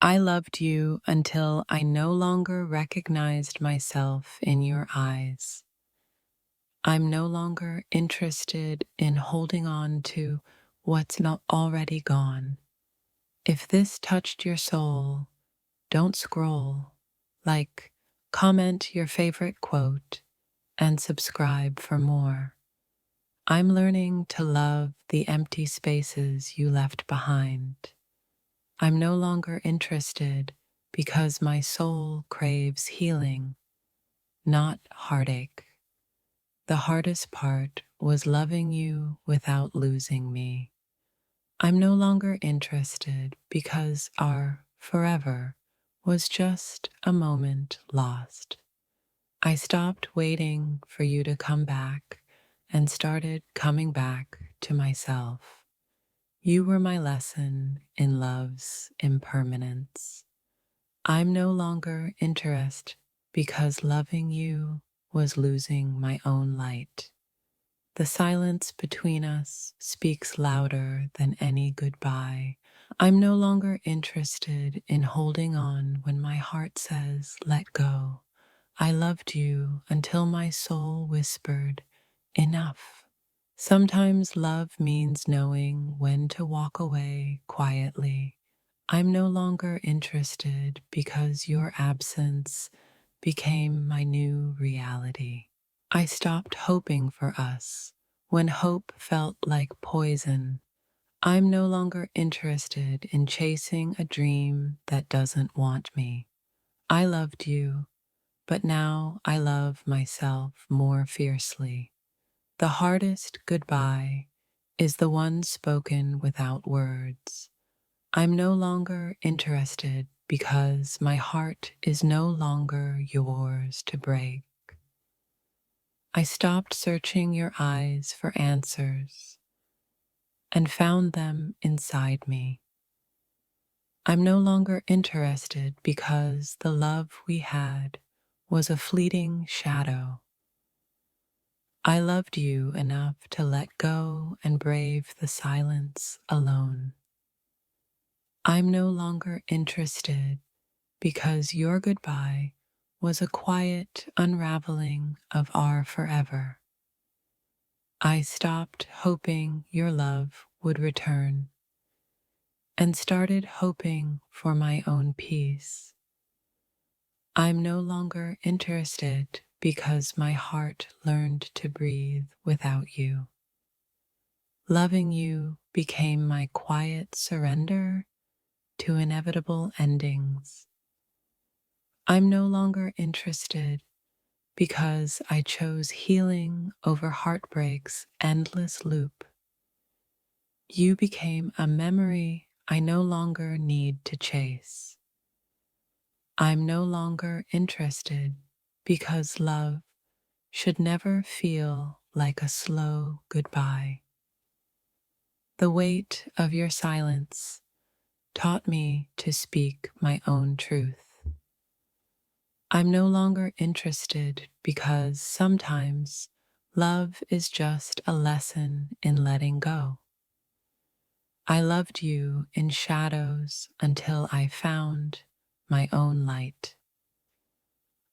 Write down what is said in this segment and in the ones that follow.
I loved you until I no longer recognized myself in your eyes. I'm no longer interested in holding on to what's not already gone. If this touched your soul, don't scroll. Like, comment your favorite quote and subscribe for more. I'm learning to love the empty spaces you left behind. I'm no longer interested because my soul craves healing, not heartache. The hardest part was loving you without losing me. I'm no longer interested because our forever was just a moment lost. I stopped waiting for you to come back and started coming back to myself. You were my lesson in love's impermanence. I'm no longer interested because loving you was losing my own light. The silence between us speaks louder than any goodbye. I'm no longer interested in holding on when my heart says, let go. I loved you until my soul whispered, enough. Sometimes love means knowing when to walk away quietly. I'm no longer interested because your absence became my new reality. I stopped hoping for us when hope felt like poison. I'm no longer interested in chasing a dream that doesn't want me. I loved you, but now I love myself more fiercely. The hardest goodbye is the one spoken without words. I'm no longer interested because my heart is no longer yours to break. I stopped searching your eyes for answers and found them inside me. I'm no longer interested because the love we had was a fleeting shadow. I loved you enough to let go and brave the silence alone. I'm no longer interested because your goodbye was a quiet unraveling of our forever. I stopped hoping your love would return and started hoping for my own peace. I'm no longer interested because my heart learned to breathe without you. Loving you became my quiet surrender to inevitable endings. I'm no longer interested because I chose healing over heartbreak's endless loop. You became a memory I no longer need to chase. I'm no longer interested because love should never feel like a slow goodbye. The weight of your silence taught me to speak my own truth. I'm no longer interested because sometimes love is just a lesson in letting go. I loved you in shadows until I found my own light.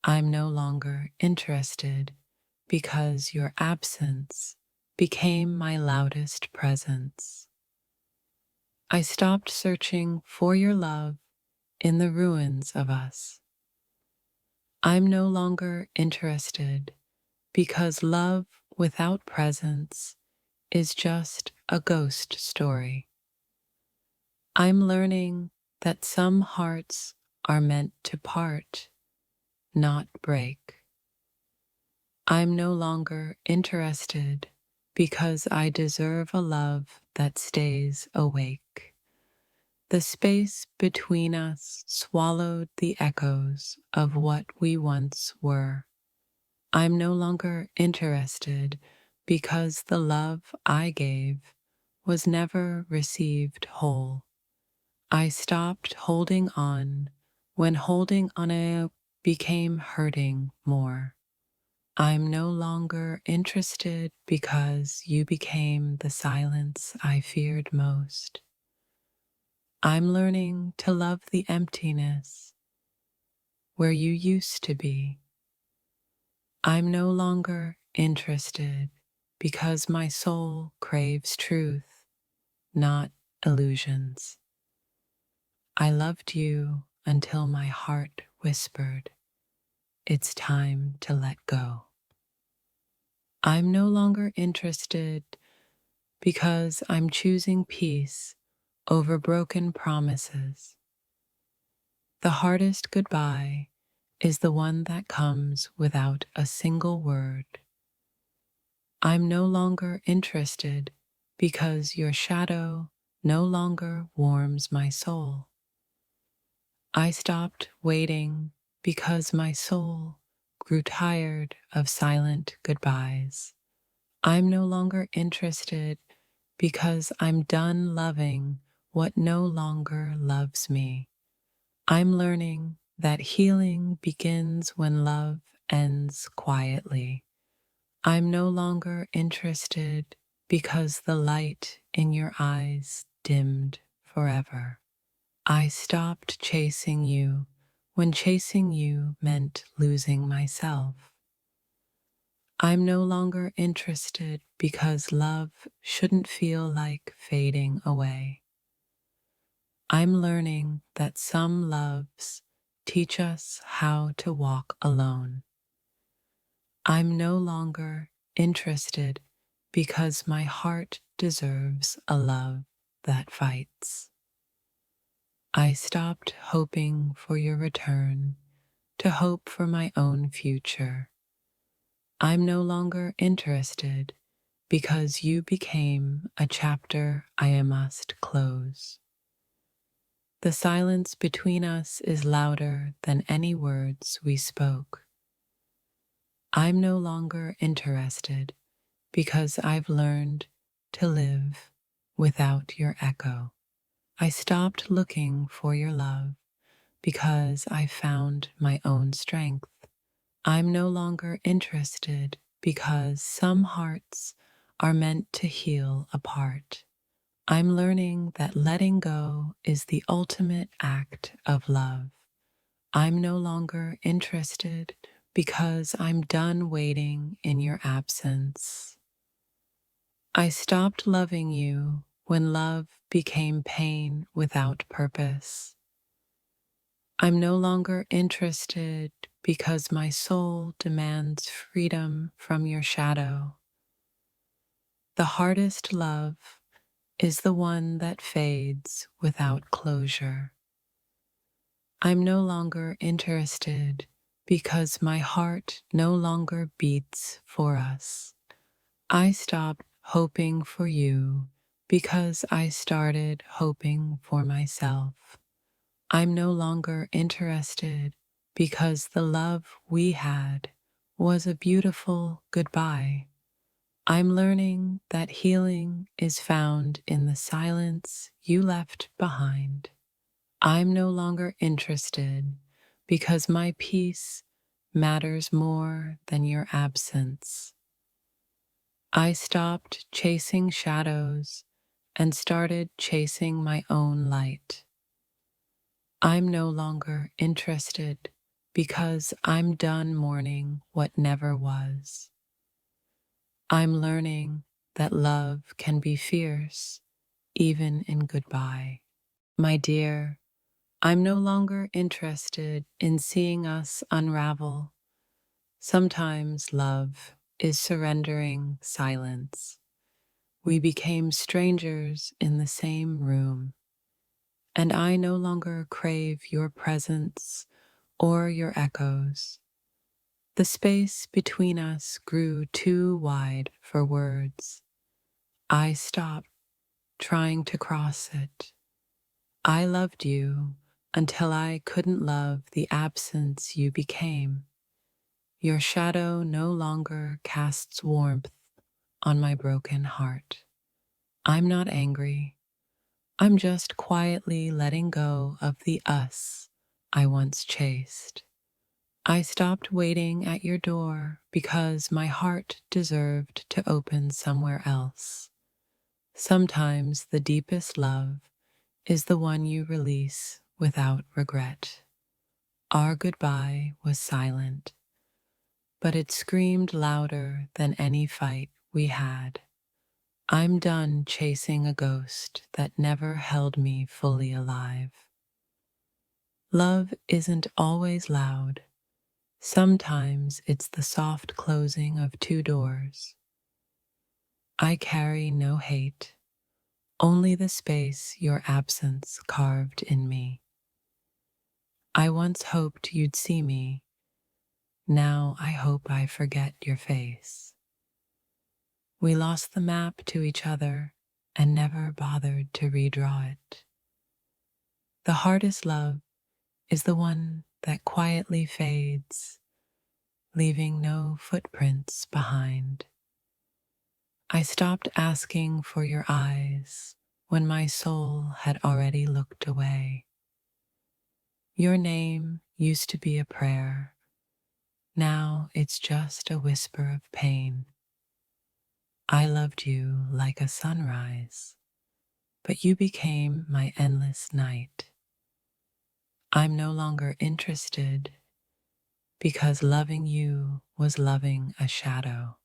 I'm no longer interested because your absence became my loudest presence. I stopped searching for your love in the ruins of us. I'm no longer interested because love without presence is just a ghost story. I'm learning that some hearts are meant to part, not break. I'm no longer interested because I deserve a love that stays awake. The space between us swallowed the echoes of what we once were. I'm no longer interested because the love I gave was never received whole. I stopped holding on when holding on became hurting more. I'm no longer interested because you became the silence I feared most. I'm learning to love the emptiness where you used to be. I'm no longer interested because my soul craves truth, not illusions. I loved you until my heart whispered, it's time to let go. I'm no longer interested because I'm choosing peace over broken promises. The hardest goodbye is the one that comes without a single word. I'm no longer interested because your shadow no longer warms my soul. I stopped waiting because my soul grew tired of silent goodbyes. I'm no longer interested because I'm done loving what no longer loves me. I'm learning that healing begins when love ends quietly. I'm no longer interested because the light in your eyes dimmed forever. I stopped chasing you when chasing you meant losing myself. I'm no longer interested because love shouldn't feel like fading away. I'm learning that some loves teach us how to walk alone. I'm no longer interested because my heart deserves a love that fights. I stopped hoping for your return to hope for my own future. I'm no longer interested because you became a chapter I must close. The silence between us is louder than any words we spoke. I'm no longer interested because I've learned to live without your echo. I stopped looking for your love because I found my own strength. I'm no longer interested because some hearts are meant to heal apart. I'm learning that letting go is the ultimate act of love. I'm no longer interested because I'm done waiting in your absence. I stopped loving you when love became pain without purpose. I'm no longer interested because my soul demands freedom from your shadow. The hardest love is the one that fades without closure. I'm no longer interested because my heart no longer beats for us. I stopped hoping for you because I started hoping for myself. I'm no longer interested because the love we had was a beautiful goodbye. I'm learning that healing is found in the silence you left behind. I'm no longer interested because my peace matters more than your absence. I stopped chasing shadows and started chasing my own light. I'm no longer interested because I'm done mourning what never was. I'm learning that love can be fierce even in goodbye. My dear, I'm no longer interested in seeing us unravel. Sometimes love is surrendering silence. We became strangers in the same room, and I no longer crave your presence or your echoes. The space between us grew too wide for words. I stopped trying to cross it. I loved you until I couldn't love the absence you became. Your shadow no longer casts warmth on my broken heart. I'm not angry. I'm just quietly letting go of the us I once chased. I stopped waiting at your door because my heart deserved to open somewhere else. Sometimes the deepest love is the one you release without regret. Our goodbye was silent, but it screamed louder than any fight we had. I'm done chasing a ghost that never held me fully alive. Love isn't always loud. Sometimes it's the soft closing of two doors. I carry no hate, only the space your absence carved in me. I once hoped you'd see me. Now I hope I forget your face. We lost the map to each other and never bothered to redraw it. The hardest love is the one that quietly fades, leaving no footprints behind. I stopped asking for your eyes when my soul had already looked away. Your name used to be a prayer. Now it's just a whisper of pain. I loved you like a sunrise, but you became my endless night. I'm no longer interested because loving you was loving a shadow.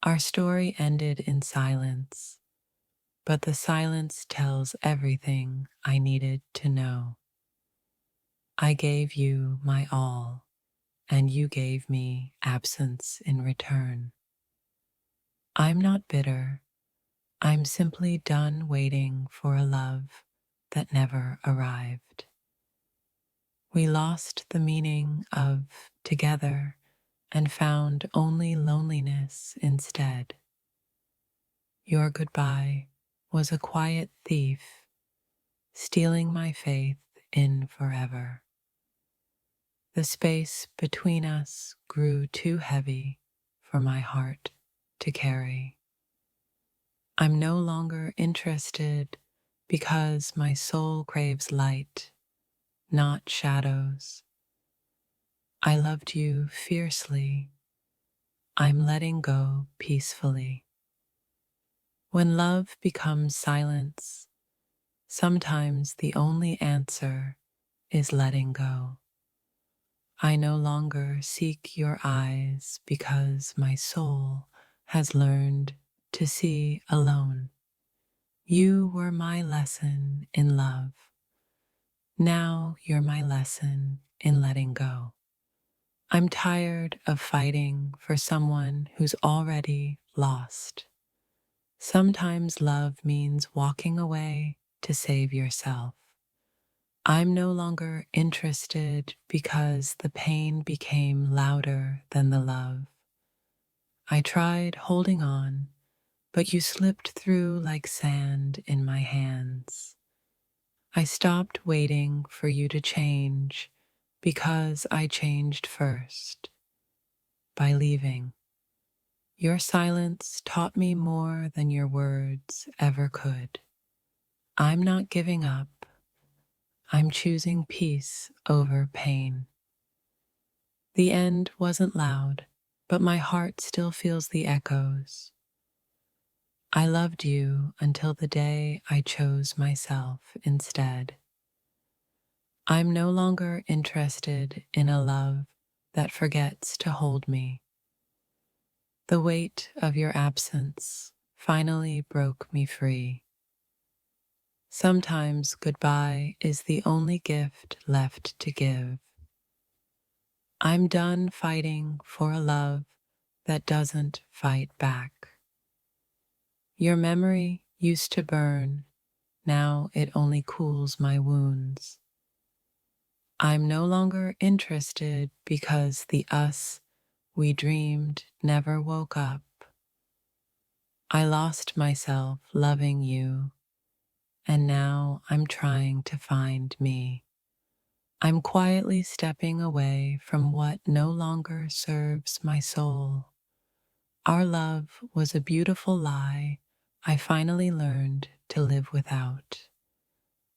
Our story ended in silence, but the silence tells everything I needed to know. I gave you my all, and you gave me absence in return. I'm not bitter. I'm simply done waiting for a love that never arrived. We lost the meaning of together and found only loneliness instead. Your goodbye was a quiet thief, stealing my faith in forever. The space between us grew too heavy for my heart to carry. I'm no longer interested because my soul craves light, not shadows. I loved you fiercely. I'm letting go peacefully. When love becomes silence, sometimes the only answer is letting go. I no longer seek your eyes because my soul has learned to see alone. You were my lesson in love. Now you're my lesson in letting go. I'm tired of fighting for someone who's already lost. Sometimes love means walking away to save yourself. I'm no longer interested because the pain became louder than the love. I tried holding on, but you slipped through like sand in my hands. I stopped waiting for you to change because I changed first by leaving. Your silence taught me more than your words ever could. I'm not giving up. I'm choosing peace over pain. The end wasn't loud, but my heart still feels the echoes. I loved you until the day I chose myself instead. I'm no longer interested in a love that forgets to hold me. The weight of your absence finally broke me free. Sometimes goodbye is the only gift left to give. I'm done fighting for a love that doesn't fight back. Your memory used to burn, now it only cools my wounds. I'm no longer interested because the us we dreamed never woke up. I lost myself loving you, and now I'm trying to find me. I'm quietly stepping away from what no longer serves my soul. Our love was a beautiful lie I finally learned to live without.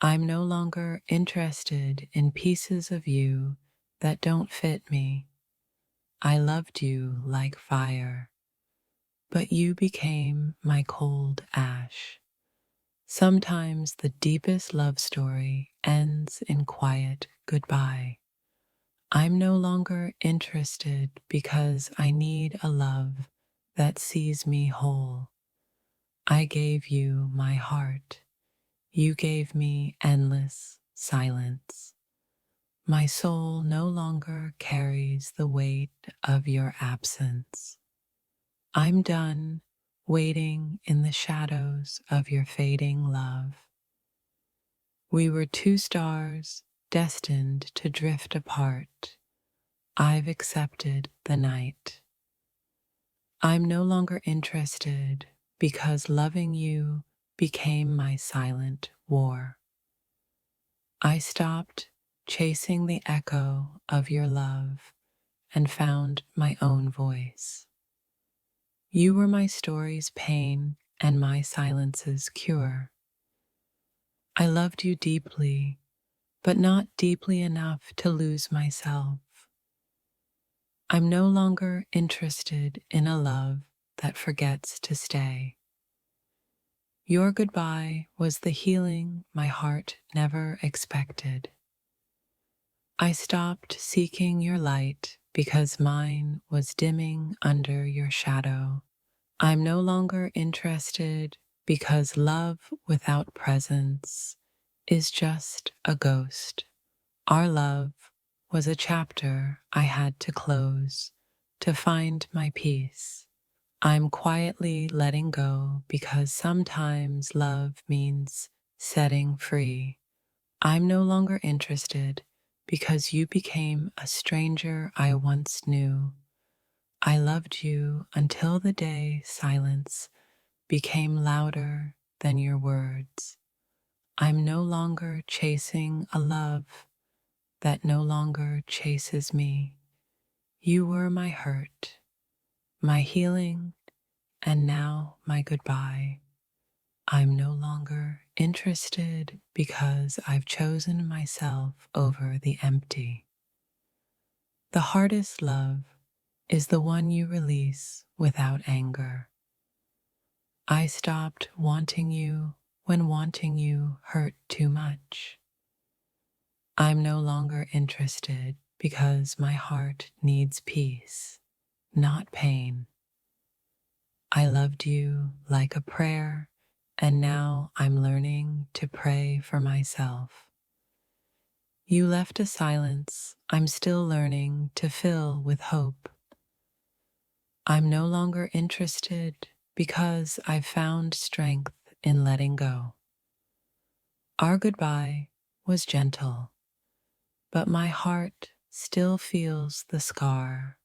I'm no longer interested in pieces of you that don't fit me. I loved you like fire, but you became my cold ash. Sometimes the deepest love story ends in quiet goodbye. I'm no longer interested because I need a love that sees me whole. I gave you my heart. You gave me endless silence. My soul no longer carries the weight of your absence. I'm done waiting in the shadows of your fading love. We were two stars destined to drift apart. I've accepted the night. I'm no longer interested because loving you became my silent war. I stopped chasing the echo of your love and found my own voice. You were my story's pain and my silence's cure. I loved you deeply, but not deeply enough to lose myself. I'm no longer interested in a love that forgets to stay. Your goodbye was the healing my heart never expected. I stopped seeking your light because mine was dimming under your shadow. I'm no longer interested because love without presence is just a ghost. Our love was a chapter I had to close to find my peace. I'm quietly letting go because sometimes love means setting free. I'm no longer interested because you became a stranger I once knew. I loved you until the day silence became louder than your words. I'm no longer chasing a love that no longer chases me. You were my hurt, my healing, and now my goodbye. I'm no longer interested because I've chosen myself over the empty. The hardest love is the one you release without anger. I stopped wanting you when wanting you hurt too much. I'm no longer interested because my heart needs peace, not pain. I loved you like a prayer, and now I'm learning to pray for myself. You left a silence I'm still learning to fill with hope. I'm no longer interested because I've found strength in letting go. Our goodbye was gentle, but my heart still feels the scar